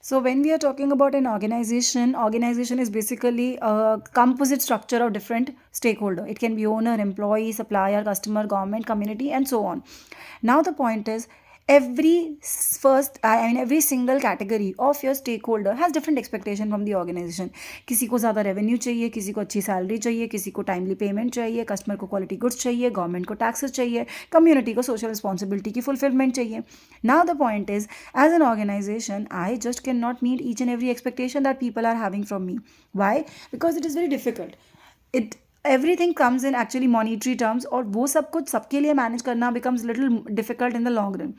So when we are talking about an organization, organization is basically a composite structure of different stakeholder. It can be owner, employee, supplier, customer, government, community, and so on. Now the point is, every single category of your stakeholder has different expectation from the organization. किसी को ज़्यादा revenue चाहिए, किसी को अच्छी salary चाहिए, किसी को टाइमली पेमेंट चाहिए, कस्टमर को क्वालिटी गुड्स चाहिए, गवर्नमेंट को टैक्सेस चाहिए, कम्युनिटी को सोशल रिस्पॉन्सिबिलिटी की फुलफिलमेंट चाहिए. Now the point is, as an organization, I just cannot meet each and every expectation that people are having from me. Why? Because it is very difficult. It everything comes in actually monetary terms, और वो सब कुछ सबके लिए manage करना becomes little difficult in the long run.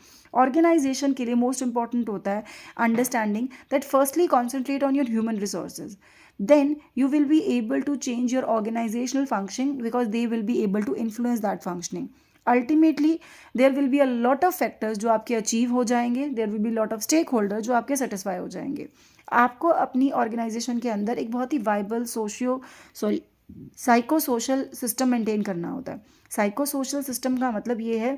Organization के लिए most important होता है understanding that firstly concentrate on your human resources. Then you will be able to change your organizational functioning because they will be able to influence that functioning. Ultimately there will be a lot of factors जो आपके achieve हो जाएंगे, there will be lot of stakeholder जो आपके satisfy हो जाएंगे. आपको अपनी ऑर्गेनाइजेशन के अंदर एक बहुत ही viable psycho social system maintain करना होता है. साइको सोशल सिस्टम का मतलब ये है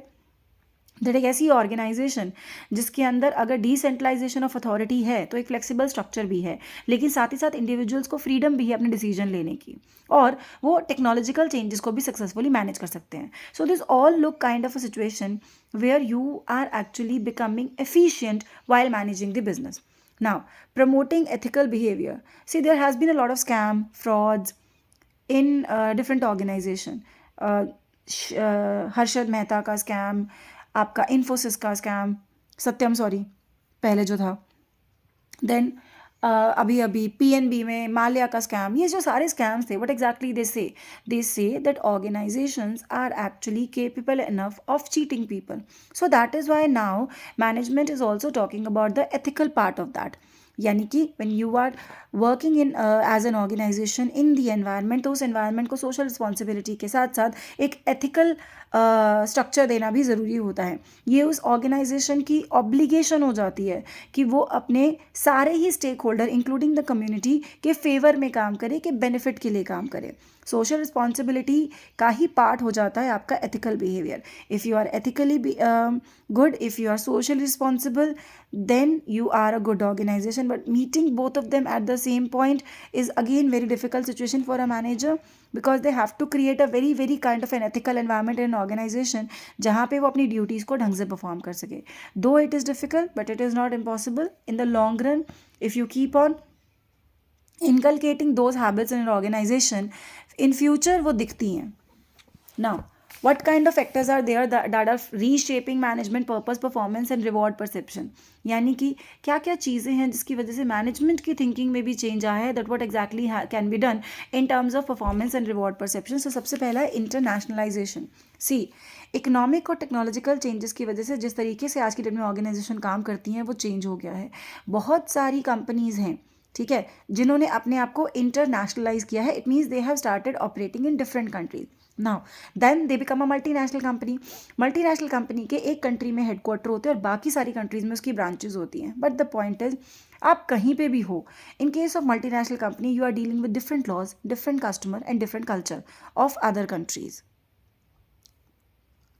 दैट एक ऐसी ऑर्गेनाइजेशन जिसके अंदर अगर डिसेंट्रलाइजेशन ऑफ अथॉरिटी है तो एक फ्लेक्सिबल स्ट्रक्चर भी है, लेकिन साथ ही साथ इंडिविजुअल्स को फ्रीडम भी है अपने डिसीजन लेने की, और वो टेक्नोलॉजिकल चेंजेस को भी सक्सेसफुली मैनेज कर सकते हैं. So this all look kind of a situation where you are actually becoming efficient while managing the business. Now, promoting ethical behavior. See, there has been a lot of scam, frauds in different organization. Harshad Mehta का scam, आपका इन्फोसिस का scam, सत्यम sorry पहले जो था, then अभी अभी PNB में माल्या का स्कैम. ये जो सारे स्कैम्स थे, what exactly they say that organisations are actually capable enough of cheating people. So that is why now management is also talking about the ethical part of that. यानी कि when you are working in as an organisation in the environment, तो उस environment को social responsibility के साथ साथ एक ethical structure देना भी ज़रूरी होता है. ये उस ऑर्गेनाइजेशन की ऑब्लिगेशन हो जाती है कि वो अपने सारे ही stakeholder including the community के फेवर में काम करे, के बेनिफिट के लिए काम करे. सोशल रिस्पॉन्सिबिलिटी का ही पार्ट हो जाता है आपका ethical behaviour. If you are ethically good, if you are socially responsible, then you are a good organization. But meeting both of them at the same point is again very difficult situation for a manager, because they have to create a very very kind of an ethical environment in an organization जहाँ पे वो अपनी duties को ढंग से perform कर सके. Though it is difficult, but it is not impossible. In the long run, if you keep on inculcating those habits in an organization, in future वो दिखती हैं. Now, what kind of factors are there that are reshaping management purpose, performance and reward perception? यानी कि क्या क्या चीज़ें हैं जिसकी वजह से मैनेजमेंट की थिंकिंग में भी चेंज आया है, that what exactly can be done in terms of performance and reward perception. So सबसे पहला है इंटरनेशनलाइजेशन. सी, इकोनॉमिक और टेक्नोलॉजिकल चेंजेस की वजह से जिस तरीके से आज की डेट में ऑर्गेनाइजेशन काम करती हैं वो चेंज हो गया है. बहुत सारी कंपनीज़ हैं, ठीक है, जिन्होंने अपने आप को इंटरनेशनलाइज किया है. It means they have started operating in different countries. Now then they become a multinational company. Multinational company के एक कंट्री में हेडक्वार्टर होते हैं और बाकी सारी कंट्रीज में उसकी ब्रांचेज होती हैं. बट द पॉइंट इज, आप कहीं पे भी हो, in case of multinational company you are dealing with different laws, different customer and different culture of other countries.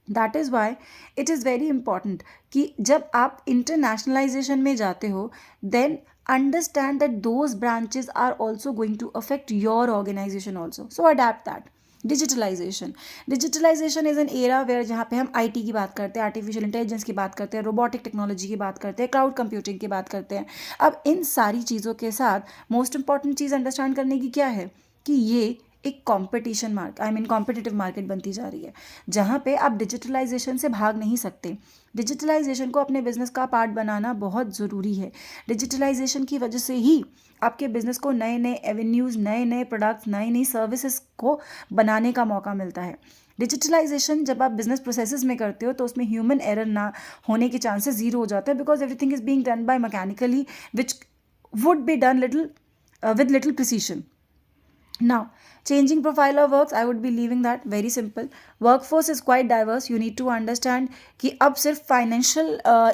That is why it is very important कि जब आप इंटरनेशनलाइजेशन में जाते हो, then understand that those branches are also going to affect your organization also. So adapt that. Digitalisation is an era where जहाँ पे हम IT की बात करते हैं, आर्टिफिशियल इंटेलिजेंस की बात करते हैं, रोबोटिक टेक्नोलॉजी की बात करते हैं, क्लाउड कंप्यूटिंग की बात करते हैं. अब इन सारी चीज़ों के साथ मोस्ट इंपॉर्टेंट चीज़ अंडरस्टैंड करने की क्या है कि ये एक कॉम्पिटिशन कॉम्पिटिटिव मार्केट बनती जा रही है, जहाँ पे आप डिजिटलाइजेशन से भाग नहीं सकते. डिजिटलाइजेशन को अपने बिजनेस का पार्ट बनाना बहुत ज़रूरी है. डिजिटलाइजेशन की वजह से ही आपके बिजनेस को नए नए एवेन्यूज़, नए नए प्रोडक्ट्स, नई नई सर्विसेज को बनाने का मौका मिलता है. डिजिटलाइजेशन जब आप बिजनेस प्रोसेसेस में करते हो तो उसमें ह्यूमन एरर ना होने के चांसेस ज़ीरो हो जाते हैं, because everything is being done by mechanically which would be done with little precision. Now, changing profile of works, I would be leaving that very simple. Workforce is quite diverse. You need to understand कि अब सिर्फ financial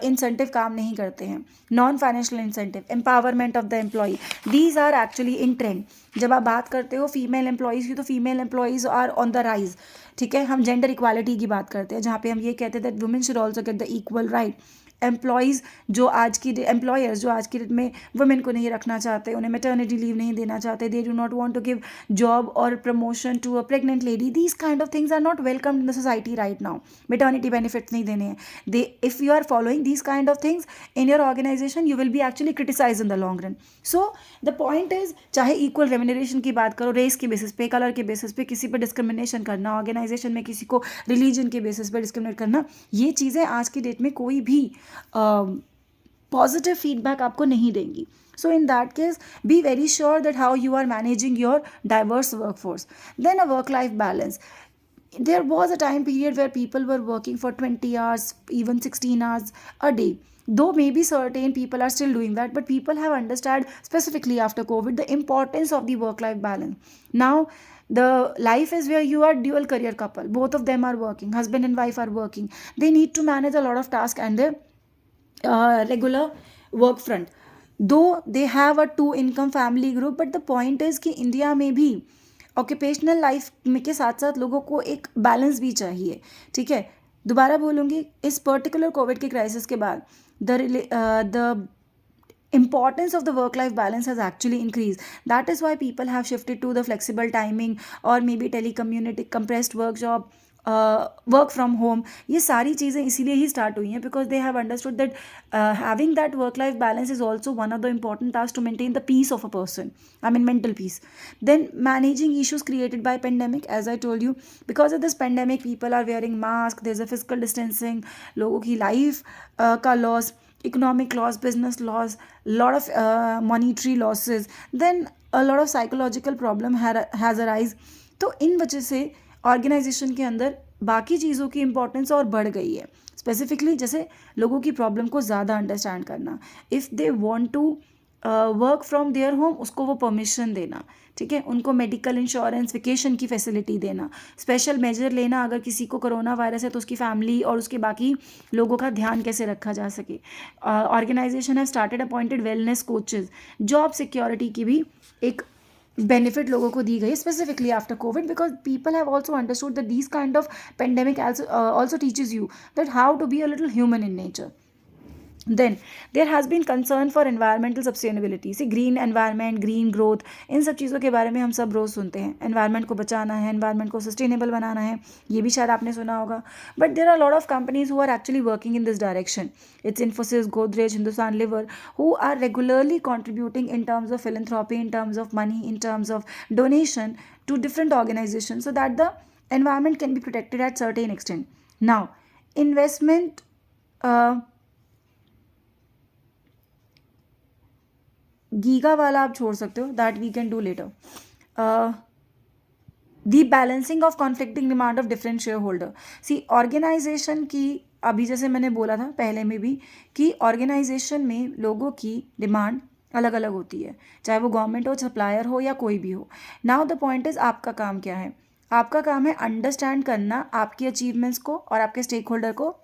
incentive काम नहीं करते हैं. Non financial incentive, empowerment of the employee, these are actually in trend. जब आप बात करते हो फीमेल एम्प्लॉयज़ की, तो female employees are on the rise. ठीक है, हम जेंडर इक्वालिटी की बात करते हैं जहाँ पे हम ये कहते हैं that women should also get the equal right. Employers जो आज की डेट में वुमेन को नहीं रखना चाहते, उन्हें मैटर्निटी लीव नहीं देना चाहते, they do not want to give job और promotion to a pregnant lady, these kind of things are not welcome in the society right now. Maternity benefits नहीं देने हैं. They if you are following these kind of things in your organisation you will be actually criticise in the long run. So the point is, चाहे equal remuneration की बात करो, race के basis पे, colour के बेसिस पे किसी पर डिस्क्रिमिनेशन करना, ऑर्गेनाइजेशन में किसी को रिलीजन के बेसिस पे डिस्क्रिमिनेट करना, ये चीज़ें आज की डेट में कोई भी पॉजिटिव फीडबैक आपको नहीं देंगी. So in that case, be very sure that how you are managing your diverse workforce. Then a work-life balance. There was a time period where people were working for 20 hours, even 16 hours a day. Though maybe certain people are still doing that, but people have understood specifically after COVID the importance of the work-life balance. Now, the life is where you are dual career couple. Both of them are working. Husband and wife are working. They need to manage a lot of tasks and their regular work front. Though they have a 2 income family group, but the point is कि India में भी occupational life में के साथ साथ लोगों को एक बैलेंस भी चाहिए. ठीक है, दोबारा बोलूँगी, इस पर्टिकुलर कोविड के क्राइसिस के बाद the importance of the work-life balance has actually increased. That is why people have shifted to the flexible timing or maybe telecommunity, compressed work job, work from home. ये सारी चीज़ें इसीलिए ही start हुई हैं because they have understood that having that work-life balance is also one of the important tasks to maintain the peace of a person. I mean mental peace. Then managing issues created by pandemic, as I told you, because of this pandemic people are wearing masks, there's a physical distancing, लोगों की life का loss, economic loss, business loss, lot of monetary losses, then a lot of psychological problem has arise. तो इन वजह से organisation के अंदर बाकी चीज़ों की इम्पोर्टेंस और बढ़ गई है. स्पेसिफिकली जैसे लोगों की प्रॉब्लम को ज़्यादा अंडरस्टैंड करना, if they want to work from their home उसको वो परमिशन देना. ठीक है, उनको मेडिकल इंश्योरेंस, वेकेशन की फैसिलिटी देना, स्पेशल मेजर लेना अगर किसी को कोरोना वायरस है तो उसकी फैमिली और उसके बाकी लोगों का ध्यान कैसे रखा जा सके. Organisation have started appointed wellness coaches. Job security की भी एक बेनिफिट लोगों को दी गई specifically after COVID because people have also understood that these kind of pandemic also teaches you that how to be a little human in nature. Then there has been concern for environmental sustainability. See, green environment, green growth, इन सब चीज़ों के बारे में हम सब रोज़ सुनते हैं. Environment को बचाना है, एनवायरनमेंट को सस्टेनेबल बनाना है, ये भी शायद आपने सुना होगा. But there are lot of companies who are actually working in this direction. It's Infosys, Godrej, Hindustan Lever, who are regularly contributing in terms of philanthropy, in terms of money, in terms of donation to different organizations so that the environment can be protected at certain extent. Now, investment गीगा वाला आप छोड़ सकते हो, that we can do later. The balancing of conflicting demand of different shareholder. See, organisation की अभी जैसे मैंने बोला था पहले में भी कि ऑर्गेनाइजेशन में लोगों की डिमांड अलग अलग होती है, चाहे वो गवर्नमेंट हो, सप्लायर हो या कोई भी हो. नाउ द पॉइंट इज आपका काम क्या है. आपका काम है अंडरस्टैंड करना आपकी अचीवमेंट्स को और आपके स्टेक होल्डर को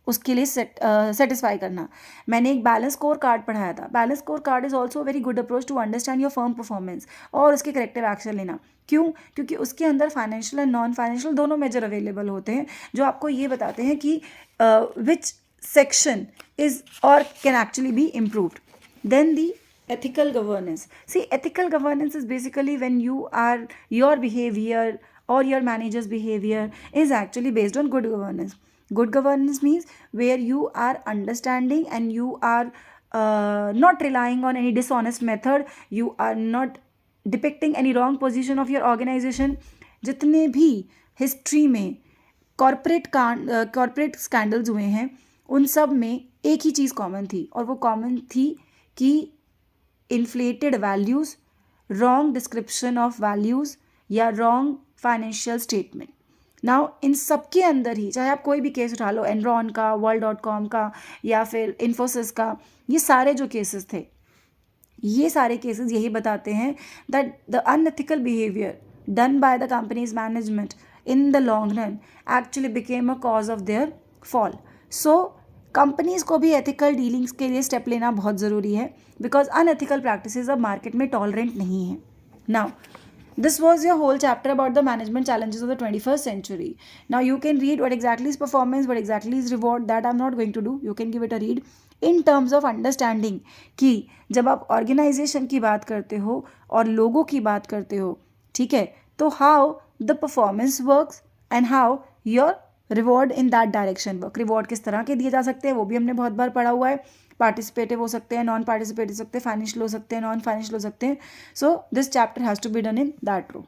उसके लिए सेटिस्फाई करना. मैंने एक बैलेंस स्कोर कार्ड पढ़ाया था. Balance scorecard is also very good approach to understand your firm performance और उसके करेक्टिव एक्शन लेना. क्यों? क्योंकि उसके अंदर फाइनेंशियल एंड नॉन फाइनेंशियल दोनों मेजर अवेलेबल होते हैं जो आपको ये बताते हैं कि विच सेक्शन इज़ और can actually be improved. Then the ethical governance. See, ethical governance is basically when your behavior or your manager's behavior is actually based on good governance. Good governance means where you are understanding and you are not relying on any dishonest method. You are not depicting any wrong position of your organization. जितने भी history में corporate scandals हुए हैं उन सब में एक ही चीज़ common थी और वो कॉमन थी कि inflated values, wrong description of values या wrong financial statement. Now in सब के अंदर ही चाहे आप कोई भी केस उठा लो, एनरॉन का, वर्ल्ड.com का या फिर इन्फोसिस का, ये सारे जो केसेस थे, ये सारे केसेस यही बताते हैं that the unethical behaviour done by the companies management in the long run actually became a cause of their fall. So companies को भी एथिकल डीलिंग्स के लिए स्टेप लेना बहुत ज़रूरी है बिकॉज अनएथिकल प्रैक्टिसेस अब मार्केट में टॉलरेंट नहीं है. Now This was your whole chapter about the management challenges of the 21st century. Now you can read what exactly is performance, what exactly is reward. That I'm not going to do. You can give it a read in terms of understanding कि जब आप organisation की बात करते हो और लोगों की बात करते हो, ठीक है, तो how the performance works and how your reward in that direction work. Reward किस तरह के दिए जा सकते हैं वो भी हमने बहुत बार पढ़ा हुआ है. पार्टिसिपेटिव हो सकते हैं, नॉन पार्टिसिपेटिव हो सकते हैं, फाइनेंशियल हो सकते हैं, नॉन फाइनेंशियल हो सकते हैं. So this chapter has to be done in that row.